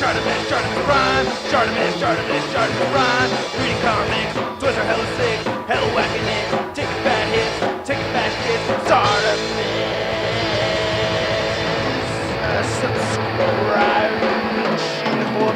ShartimusPrime, ShartimusPrime. Reading comics, toys are hella sick, hella whacking it. Taking bad hits, taking bad shit. Subscribe for more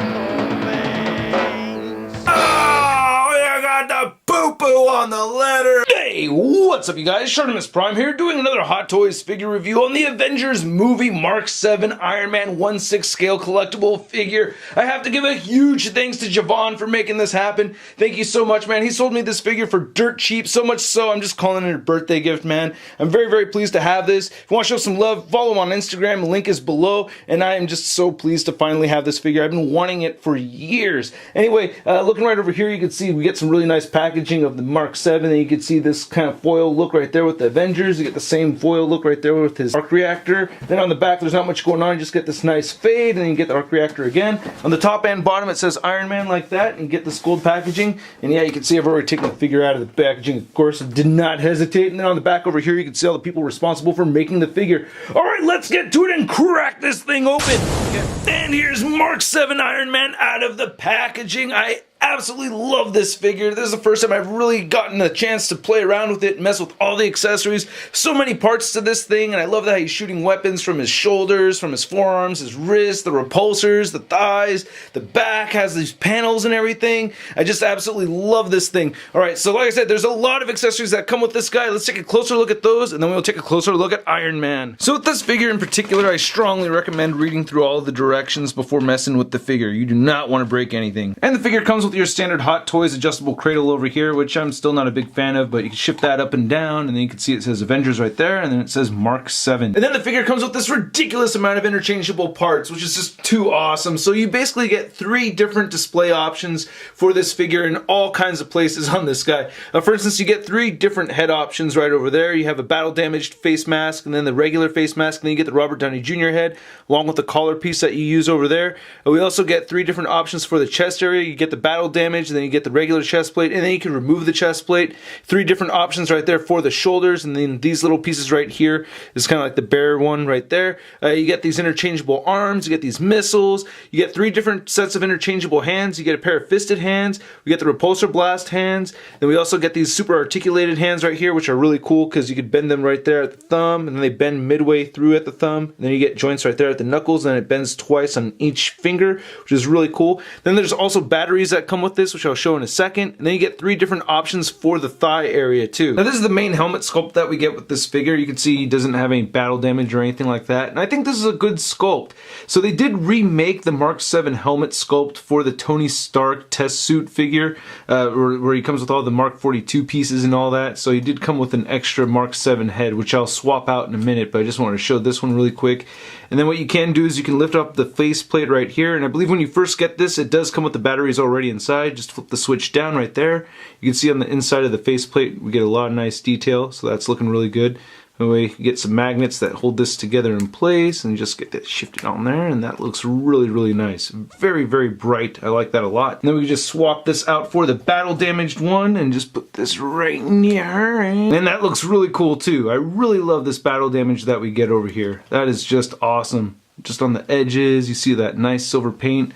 things. Oh, you got the poo-poo on the letter. Hey, what's up you guys? ShartimusPrime here doing another Hot Toys figure review on the Avengers movie Mark VII Iron Man 1/6 scale collectible figure. I have to give a huge thanks to Javon for making this happen. Thank you so much, man. He sold me this figure for dirt cheap, so much so I'm just calling it a birthday gift, man. I'm very, very pleased to have this. If you want to show some love, follow him on Instagram. The link is below, and I am just so pleased to finally have this figure. I've been wanting it for years. Anyway, looking right over here, you can see we get some really nice packaging of the Mark VII, and you can see this kind of foil look right there with the Avengers. You get the same foil look right there with his arc reactor. Then on the back, there's not much going on. You just get this nice fade, and then you get the arc reactor again. On the top and bottom, it says Iron Man like that, and you get this gold packaging. And yeah, you can see I've already taken the figure out of the packaging. Of course, I did not hesitate. And then on the back over here, you can see all the people responsible for making the figure. All right, let's get to it and crack this thing open. And here's Mark VII Iron Man out of the packaging. I absolutely love this figure. This is the first time I've really gotten a chance to play around with it and mess with all the accessories. So many parts to this thing, and I love that he's shooting weapons from his shoulders, from his forearms, his wrists, the repulsors, the thighs, the back has these panels and everything. I just absolutely love this thing. Alright, so like I said, there's a lot of accessories that come with this guy. Let's take a closer look at those, and then we'll take a closer look at Iron Man. So with this figure in particular, I strongly recommend reading through all of the directions before messing with the figure. You do not want to break anything. And the figure comes with your standard Hot Toys adjustable cradle over here, which I'm still not a big fan of, but you can shift that up and down, and then you can see it says Avengers right there, and then it says Mark VII. And then the figure comes with this ridiculous amount of interchangeable parts, which is just too awesome. So you basically get 3 different display options for this figure in all kinds of places on this guy. For instance, you get 3 different head options right over there. You have a battle damaged face mask, and then the regular face mask, and then you get the Robert Downey Jr. head, along with the collar piece that you use over there. We also get 3 different options for the chest area. You get the battle damage, and then you get the regular chest plate, and then you can remove the chest plate. 3 different options right there for the shoulders, and then these little pieces right here is kind of like the bare one right there. You get these interchangeable arms, you get these missiles, you get 3 different sets of interchangeable hands, you get a pair of fisted hands, we get the repulsor blast hands, then we also get these super articulated hands right here, which are really cool because you could bend them right there at the thumb, and then they bend midway through at the thumb, and then you get joints right there at the knuckles, and it bends twice on each finger, which is really cool. Then there's also batteries that come with this, which I'll show in a second, and then you get 3 different options for the thigh area too. Now this is the main helmet sculpt that we get with this figure. You can see he doesn't have any battle damage or anything like that, and I think this is a good sculpt. So they did remake the Mark VII helmet sculpt for the Tony Stark test suit figure, where he comes with all the Mark 42 pieces and all that, so he did come with an extra Mark VII head, which I'll swap out in a minute, but I just wanted to show this one really quick. And then what you can do is you can lift up the face plate right here, and I believe when you first get this, it does come with the batteries already inside. Just flip the switch down right there. You can see on the inside of the faceplate we get a lot of nice detail, so that's looking really good. Anyway, you get some magnets that hold this together in place, and you just get that shifted on there, and that looks really, really nice. Very, very bright. I like that a lot. And then we just swap this out for the battle damaged one, and just put this right near, and that looks really cool too. I really love this battle damage that we get over here. That is just awesome. Just on the edges, you see that nice silver paint.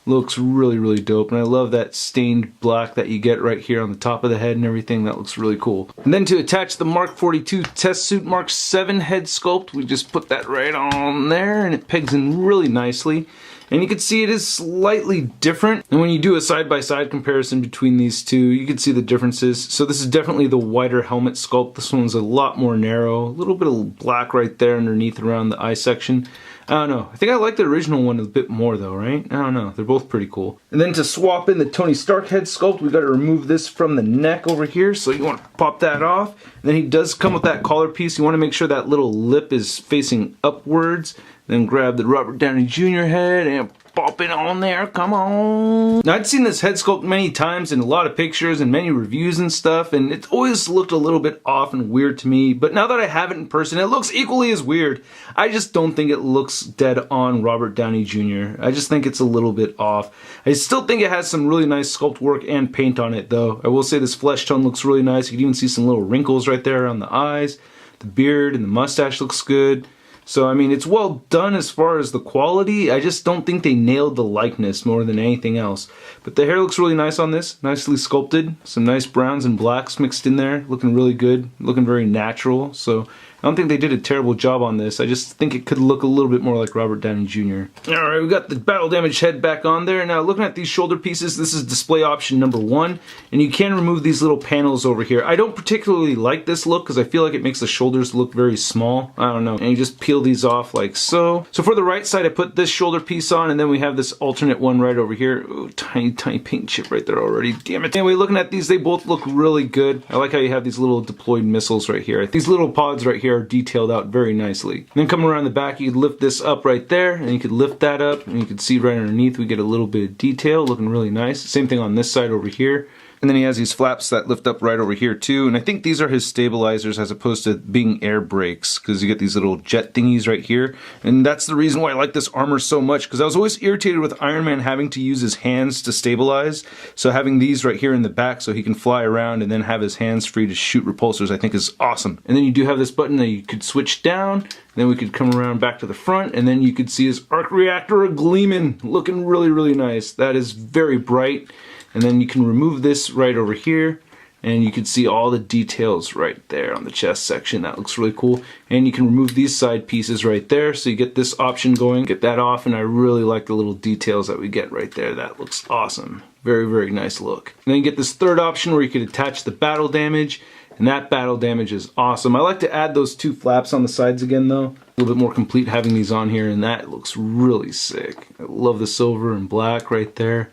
Looks really, really dope, and I love that stained black that you get right here on the top of the head and everything. That looks really cool. And then to attach the Mark 42 test suit Mark VII head sculpt, we just put that right on there, and it pegs in really nicely. And you can see it is slightly different. And when you do a side-by-side comparison between these two, you can see the differences. So this is definitely the wider helmet sculpt. This one's a lot more narrow. A little bit of black right there underneath around the eye section. I don't know. I think I like the original one a bit more though, right? I don't know. They're both pretty cool. And then to swap in the Tony Stark head sculpt, we got to remove this from the neck over here. So you want to pop that off. And then he does come with that collar piece. You want to make sure that little lip is facing upwards. Then grab the Robert Downey Jr. head and pop it on there, come on. Now I'd seen this head sculpt many times in a lot of pictures and many reviews and stuff, and it's always looked a little bit off and weird to me, but now that I have it in person, it looks equally as weird. I just don't think it looks dead on Robert Downey Jr. I just think it's a little bit off. I still think it has some really nice sculpt work and paint on it though. I will say this flesh tone looks really nice. You can even see some little wrinkles right there around the eyes. The beard and the mustache looks good. So, I mean, it's well done as far as the quality. I just don't think they nailed the likeness more than anything else. But the hair looks really nice on this. Nicely sculpted. Some nice browns and blacks mixed in there. Looking really good. Looking very natural. So, I don't think they did a terrible job on this. I just think it could look a little bit more like Robert Downey Jr. Alright, we got the battle damaged head back on there. Now, looking at these shoulder pieces, this is display option number 1. And you can remove these little panels over here. I don't particularly like this look because I feel like it makes the shoulders look very small. I don't know. And you just peel these off like so. So for the right side, I put this shoulder piece on, and then we have this alternate one right over here. Ooh, tiny paint chip right there already. Damn it. Anyway, looking at these, they both look really good. I like how you have these little deployed missiles right here. These little pods right here are detailed out very nicely. And then coming around the back, you could lift this up right there, and you could lift that up, and you can see right underneath we get a little bit of detail, looking really nice. Same thing on this side over here. And then he has these flaps that lift up right over here too, and I think these are his stabilizers as opposed to being air brakes, because you get these little jet thingies right here. And that's the reason why I like this armor so much, because I was always irritated with Iron Man having to use his hands to stabilize. So having these right here in the back so he can fly around and then have his hands free to shoot repulsors, I think is awesome. And then you do have this button that you could switch down, and then we could come around back to the front, and then you could see his arc reactor gleaming, looking really, really nice. That is very bright. And then you can remove this right over here, and you can see all the details right there on the chest section. That looks really cool. And you can remove these side pieces right there, so you get this option going, get that off, and I really like the little details that we get right there. That looks awesome. Very, very nice look. And then you get this third option where you could attach the battle damage, and that battle damage is awesome. I like to add those 2 flaps on the sides again though. A little bit more complete having these on here, and that looks really sick. I love the silver and black right there.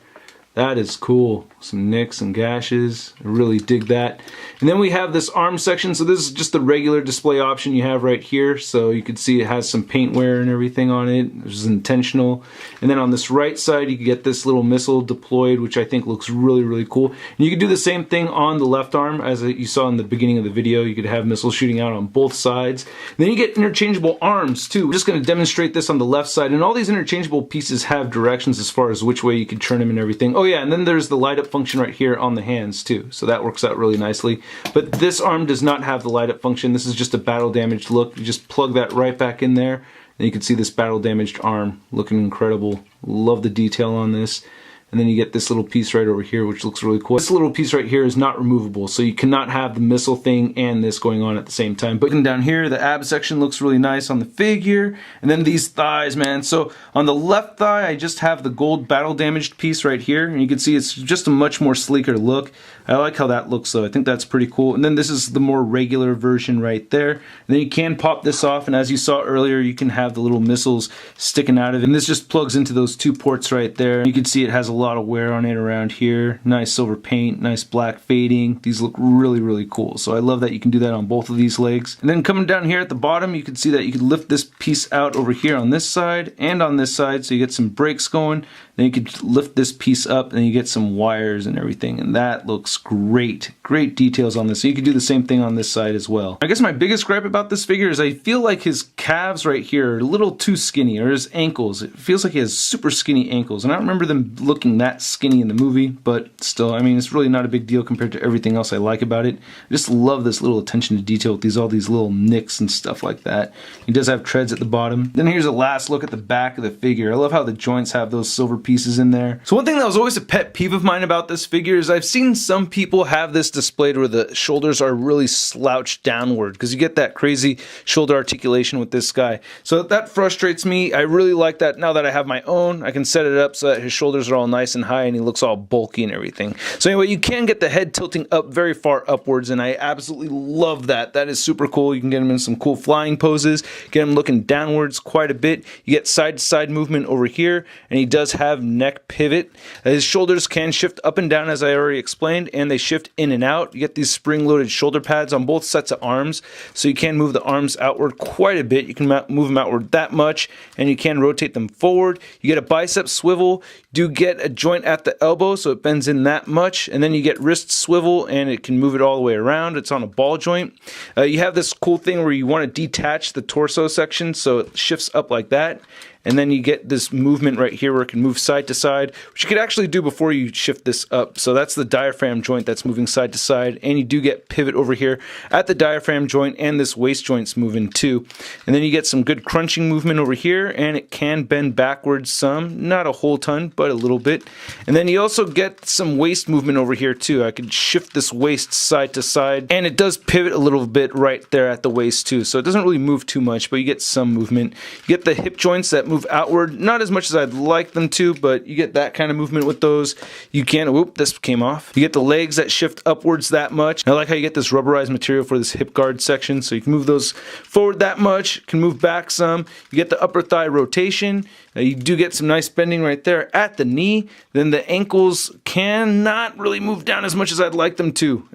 That is cool. Some nicks and gashes. I really dig that. And then we have this arm section. So this is just the regular display option you have right here. So you can see it has some paint wear and everything on it, which is intentional. And then on this right side, you can get this little missile deployed, which I think looks really, really cool. And you can do the same thing on the left arm, as you saw in the beginning of the video. You could have missiles shooting out on both sides. And then you get interchangeable arms too. I'm just going to demonstrate this on the left side. And all these interchangeable pieces have directions as far as which way you can turn them and everything. Oh yeah, and then there's the light up function right here on the hands too, so that works out really nicely. But this arm does not have the light up function. This is just a battle damaged look. You just plug that right back in there, and you can see this battle damaged arm looking incredible. Love the detail on this. And then you get this little piece right over here, which looks really cool. This little piece right here is not removable, so you cannot have the missile thing and this going on at the same time. But looking down here, the ab section looks really nice on the figure. And then these thighs, man. So on the left thigh, I just have the gold battle damaged piece right here. And you can see it's just a much more sleeker look. I like how that looks though. I think that's pretty cool. And then this is the more regular version right there. And then you can pop this off, and as you saw earlier, you can have the little missiles sticking out of it. And this just plugs into those 2 ports right there. You can see it has a lot of wear on it around here. Nice silver paint, nice black fading. These look really, really cool. So I love that you can do that on both of these legs. And then coming down here at the bottom, you can see that you can lift this piece out over here on this side and on this side, so you get some brakes going. Then you could lift this piece up, and you get some wires and everything, and that looks great. Great details on this. So you could do the same thing on this side as well. I guess my biggest gripe about this figure is I feel like his calves right here are a little too skinny, or his ankles. It feels like he has super skinny ankles, and I don't remember them looking that skinny in the movie, but still, I mean, it's really not a big deal compared to everything else I like about it. I just love this little attention to detail with all these little nicks and stuff like that. He does have treads at the bottom. Then here's a last look at the back of the figure. I love how the joints have those silver pieces in there. So one thing that was always a pet peeve of mine about this figure is I've seen some people have this displayed where the shoulders are really slouched downward, because you get that crazy shoulder articulation with this guy. So that frustrates me. I really like that now that I have my own. I can set it up so that his shoulders are all nice and high and he looks all bulky and everything. So anyway, you can get the head tilting up very far upwards, and I absolutely love that. That is super cool. You can get him in some cool flying poses, get him looking downwards quite a bit. You get side to side movement over here, and he does have neck pivot. His shoulders can shift up and down, as I already explained, and they shift in and out. You get these spring-loaded shoulder pads on both sets of arms, so you can move the arms outward quite a bit. You can move them outward that much, and you can rotate them forward. You get a bicep swivel. You do get a joint at the elbow, so it bends in that much, and then you get wrist swivel, and it can move it all the way around. It's on a ball joint. You have this cool thing where you want to detach the torso section, so it shifts up like that. and then you get this movement right here where it can move side to side, which you could actually do before you shift this up. So that's the diaphragm joint that's moving side to side, and you do get pivot over here at the diaphragm joint, and this waist joint's moving too. And then you get some good crunching movement over here, and it can bend backwards some, not a whole ton, but a little bit. And then you also get some waist movement over here too. I could shift this waist side to side, and it does pivot a little bit right there at the waist too. So it doesn't really move too much, but you get some movement. You get the hip joints that move outward, not as much as I'd like them to, but you get that kind of movement with those. You can, whoop, this came off. You get the legs that shift upwards that much. I like how you get this rubberized material for this hip guard section, so you can move those forward that much, can move back some. You get the upper thigh rotation. You do get some nice bending right there at the knee. Then the ankles cannot really move down as much as I'd like them to.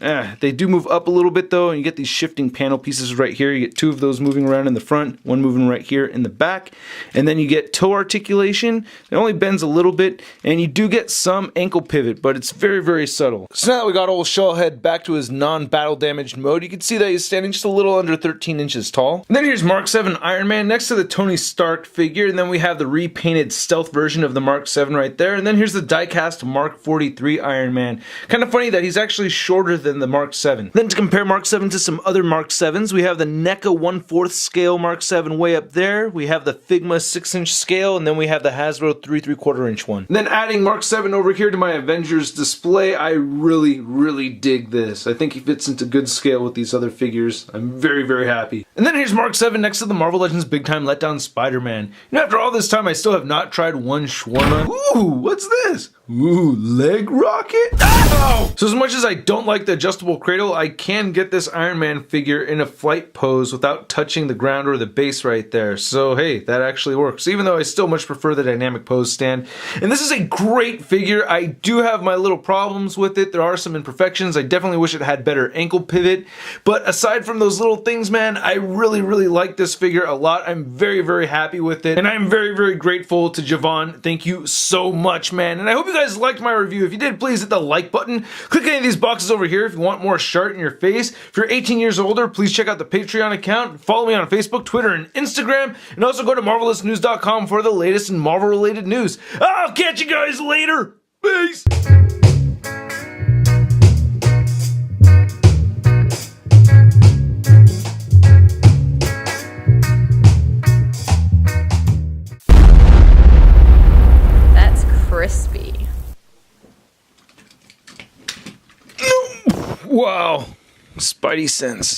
They do move up a little bit though, and you get these shifting panel pieces right here. You get two of those moving around in the front, one moving right here in the back. And then you get toe articulation. It only bends a little bit, and you do get some ankle pivot, but it's very, very subtle. So now that we got old Shellhead back to his non-battle damaged mode, you can see that he's standing just a little under 13 inches tall. And then here's Mark VII Iron Man next to the Tony Stark figure, and then we have the repainted stealth version of the Mark VII right there, and then here's the die-cast Mark 43 Iron Man. Kind of funny that he's actually shorter than the Mark VII. Then to compare Mark VII to some other Mark VIIs, we have the NECA 1/4 scale Mark VII way up there, we have the Figma 6-inch scale, and then we have the Hasbro 3 3/4 inch one. And then adding Mark VII over here to my Avengers display, I really, really dig this. I think he fits into good scale with these other figures. I'm very, very happy. And then here's Mark VII next to the Marvel Legends Big Time Letdown Spider-Man. You know, after all this time, I still have not tried one shawarma. Ooh, what's this? Ooh, leg rocket? Ow! So as much as I don't like the adjustable cradle, I can get this Iron Man figure in a flight pose without touching the ground or the base right there. So hey, that actually works, even though I still much prefer the dynamic pose stand. And this is a great figure. I do have my little problems with it. There are some imperfections. I definitely wish it had better ankle pivot. But aside from those little things, man, I really, really like this figure a lot. I'm very, very happy with it. And I'm very, very grateful to Javon. Thank you so much, man. And I hope you guys liked my review. If you did, please hit the like button. Click any of these boxes over here if you want more Shart in your face. If you're 18 years or older, please check out the Patreon account. Follow me on Facebook, Twitter, and Instagram. And also go to MarvelousNews.com for the latest in Marvel-related news. I'll catch you guys later. Peace. That's crispy. Wow. Spidey sense.